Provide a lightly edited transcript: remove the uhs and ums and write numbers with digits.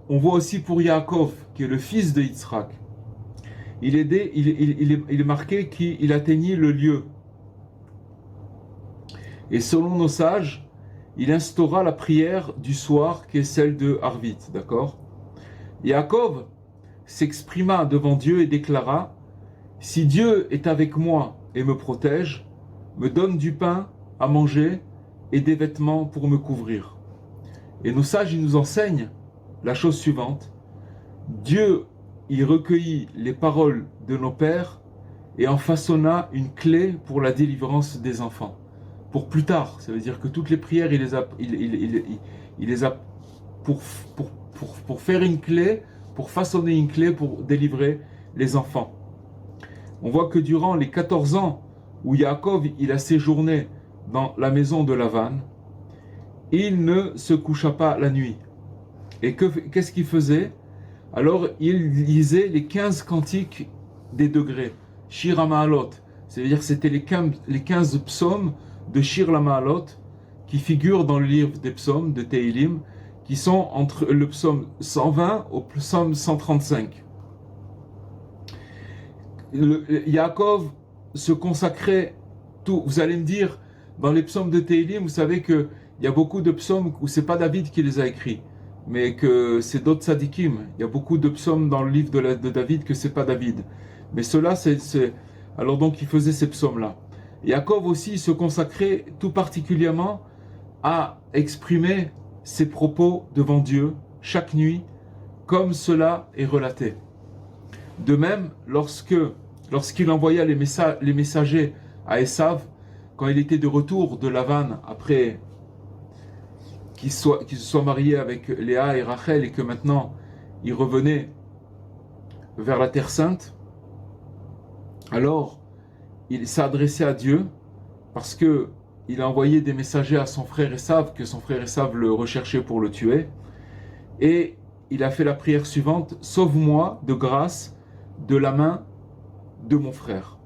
on voit aussi pour Yaakov, qui est le fils de Yitzhak. Il est marqué qu'il atteignit le lieu. Et selon nos sages, il instaura la prière du soir qui est celle de Harvit, d'accord? Yaakov s'exprima devant Dieu et déclara: si Dieu est avec moi et me protège, me donne du pain à manger et des vêtements pour me couvrir. Et nos sages, ils nous enseignent la chose suivante: Dieu, il recueillit les paroles de nos pères et en façonna une clé pour la délivrance des enfants. Pour plus tard, ça veut dire que toutes les prières, il les a pour faire une clé, pour façonner une clé pour délivrer les enfants. On voit que durant les 14 ans où Yaakov il a séjourné dans la maison de Lavan, il ne se coucha pas la nuit. Et qu'est-ce qu'il faisait? Alors il lisait les 15 cantiques des degrés, Shir HaMa'alot, c'est-à-dire c'était les 15 psaumes de Shir HaMa'alot qui figurent dans le livre des psaumes de Tehilim, qui sont entre le psaume 120 au psaume 135. Yaakov se consacrait tout. Vous allez me dire, dans les psaumes de Tehilim, vous savez qu'il y a beaucoup de psaumes où c'est pas David qui les a écrits, mais que c'est d'autres tzadikim. Il y a beaucoup de psaumes dans le livre de David que c'est pas David. Mais cela, alors donc il faisait ces psaumes-là. Yaakov aussi se consacrait tout particulièrement à exprimer ses propos devant Dieu chaque nuit, comme cela est relaté. De même, lorsqu'il envoya les messagers à Esav, quand il était de retour de Lavan, après qu'il se soit marié avec Léa et Rachel, et que maintenant il revenait vers la Terre Sainte, alors il s'est adressé à Dieu, parce que il a envoyé des messagers à son frère Esav, que son frère Esav le recherchait pour le tuer, et il a fait la prière suivante: sauve-moi de grâce de la main de mon frère.